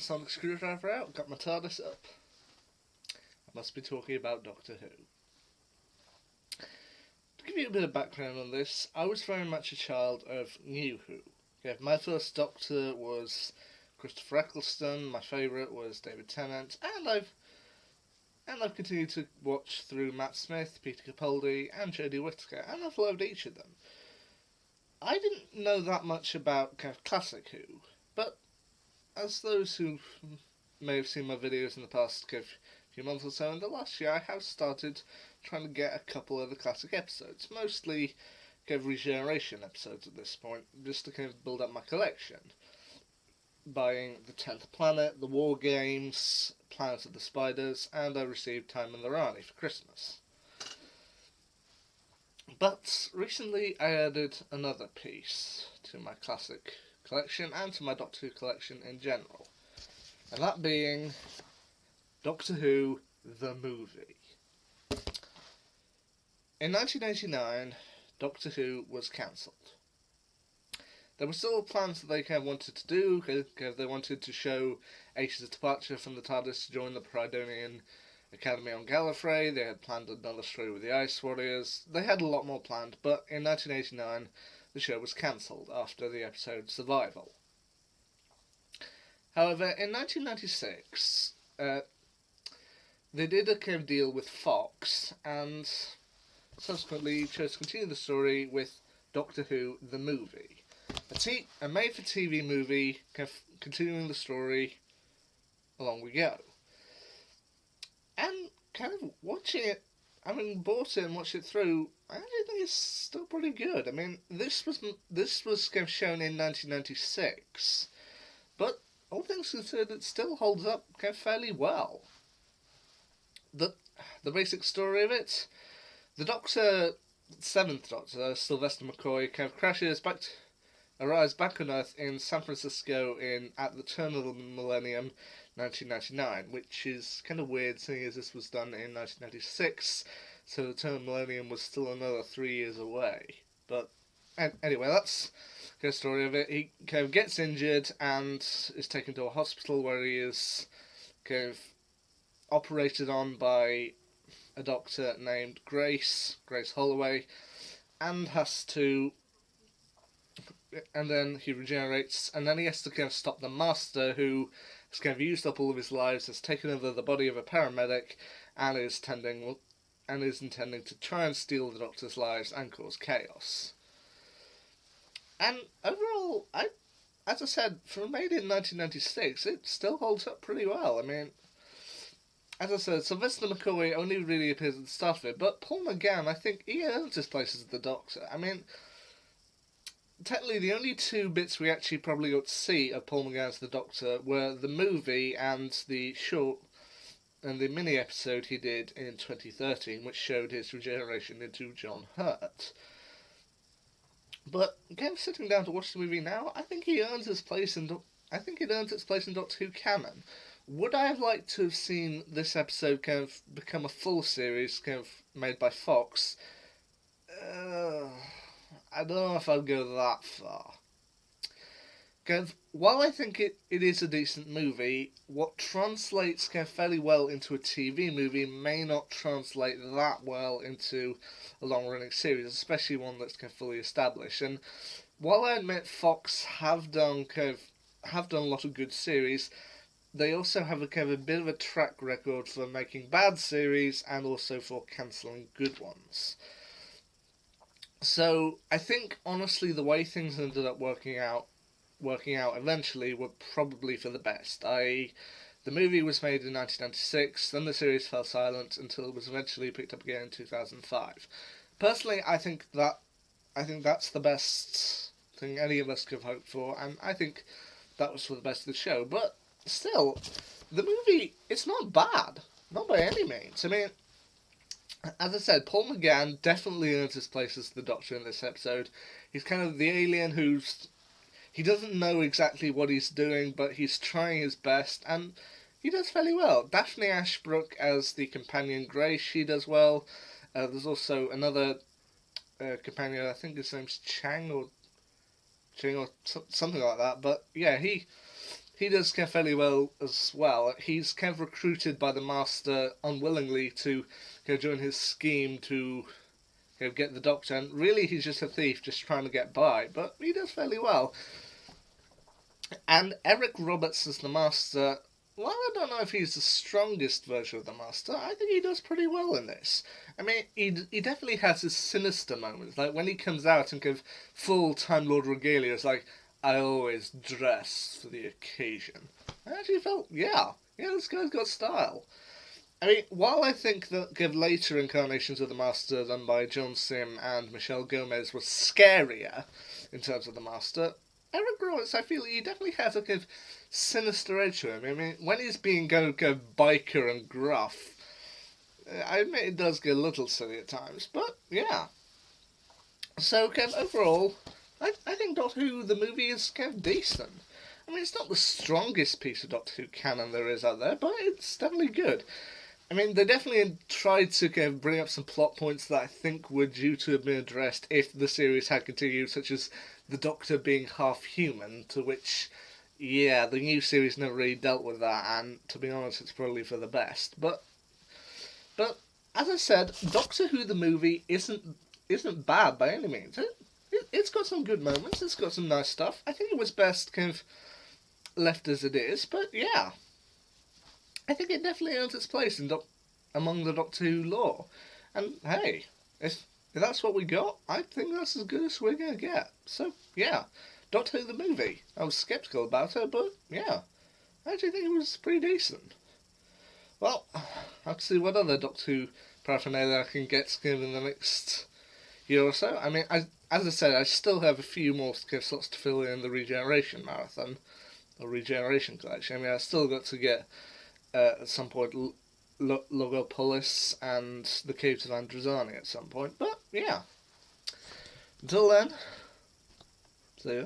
sonic screwdriver out, got my TARDIS up. I must be talking about Doctor Who. To give you a bit of background on this, I was very much a child of New Who. Okay, my first Doctor was Christopher Eccleston, my favourite was David Tennant, and I've continued to watch through Matt Smith, Peter Capaldi, and Jodie Whittaker, and I've loved each of them. I didn't know that much about kind of classic Who, but as those who may have seen my videos in the past kind of few months or so, in the last year I have started trying to get a couple of the classic episodes, mostly kind of regeneration episodes at this point, just to kind of build up my collection. Buying The 10th Planet, The War Games, Planet of the Spiders, and I received Time and the Rani for Christmas. But recently I added another piece to my classic collection and to my Doctor Who collection in general, and that being Doctor Who the Movie. In 1989, Doctor Who was cancelled. There were still plans that they kind of wanted to do, because they wanted to show Aish's departure from the TARDIS to join the Prydonian Academy on Gallifrey. They had planned another story with the Ice Warriors. They had a lot more planned, but in 1989 the show was cancelled after the episode Survival. However, in 1996, they did a kind of deal with Fox, and subsequently chose to continue the story with Doctor Who the Movie. A made-for-TV movie, kind of continuing the story along we go. And kind of watching it, bought it and watched it through, I actually think it's still pretty good. I mean, this was kind of shown in 1996, but all things considered, it still holds up kind of fairly well. The basic story of it, the Doctor, 7th Doctor, Sylvester McCoy, kind of arrives back on Earth in San Francisco at the turn of the millennium, 1999, which is kind of weird seeing as this was done in 1996, so the turn of the millennium was still another 3 years away. But anyway, that's the story of it. He kind of gets injured and is taken to a hospital where he is kind of operated on by a doctor named Grace Holloway, and then he regenerates, and then he has to kind of stop the Master, who has kind of used up all of his lives, has taken over the body of a paramedic, and is intending to try and steal the Doctor's lives and cause chaos. And overall, as I said, for made in 1996, it still holds up pretty well. I mean, as I said, Sylvester McCoy only really appears at the start of it, but Paul McGann, I think, he earned his place as the Doctor. I mean, technically, the only two bits we actually probably got to see of Paul McGann as the Doctor were the movie and the short and the mini episode he did in 2013, which showed his regeneration into John Hurt. But again, sitting down to watch the movie now, I think it earns its place in Doctor Who canon. Would I have liked to have seen this episode kind of become a full series, kind of made by Fox? I don't know if I'd go that far. Because while I think it is a decent movie, what translates kind of fairly well into a TV movie may not translate that well into a long-running series, especially one that's kind of fully established. And while I admit Fox have done a lot of good series, they also have a kind of a bit of a track record for making bad series and also for cancelling good ones. So I think honestly the way things ended up working out eventually were probably for the best. The movie was made in 1996, then the series fell silent until it was eventually picked up again in 2005. Personally, I think that's the best thing any of us could have hoped for, and I think that was for the best of the show. But still, the movie, it's not bad. Not by any means. I mean, as I said, Paul McGann definitely earns his place as the Doctor in this episode. He's kind of the alien he doesn't know exactly what he's doing, but he's trying his best, and he does fairly well. Daphne Ashbrook as the companion Grace, she does well. There's also another companion, I think his name's Chang or something like that, but yeah, he he does kind of fairly well as well. He's kind of recruited by the Master unwillingly to join his scheme to get the Doctor, and really he's just a thief just trying to get by, but he does fairly well. And Eric Roberts as the Master, well, I don't know if he's the strongest version of the Master. I think he does pretty well in this. I mean, he definitely has his sinister moments, like when he comes out and gives full Time Lord regalia. It's like, I always dress for the occasion. I actually felt, yeah, this guy's got style. I mean, while I think that later incarnations of the Master done by John Sim and Michelle Gomez were scarier in terms of the Master, Eric Roberts, I feel he definitely has a kind of sinister edge to him. I mean, when he's being go biker and gruff, I admit it does get a little silly at times, but yeah. So, overall, I think Doctor Who, the movie, is decent. I mean, it's not the strongest piece of Doctor Who canon there is out there, but it's definitely good. I mean, they definitely tried to bring up some plot points that I think were due to have been addressed if the series had continued, such as the Doctor being half human, to which, yeah, the new series never really dealt with that, and to be honest, it's probably for the best. But as I said, Doctor Who the movie isn't bad by any means. It's got some good moments, it's got some nice stuff. I think it was best left as it is, but yeah. I think it definitely earns its place among the Doctor Who lore. And hey, if that's what we got, I think that's as good as we're going to get. So, yeah. Doctor Who the movie. I was sceptical about it, but yeah. I actually think it was pretty decent. Well, I'll have to see what other Doctor Who paraphernalia I can get in the next year or so. I mean, as I said, I still have a few more slots to fill in the Regeneration Marathon. Or Regeneration Collection. I mean, I've still got to get at some point Logopolis and the Caves of Androzani at some point. But, yeah. Until then, see ya.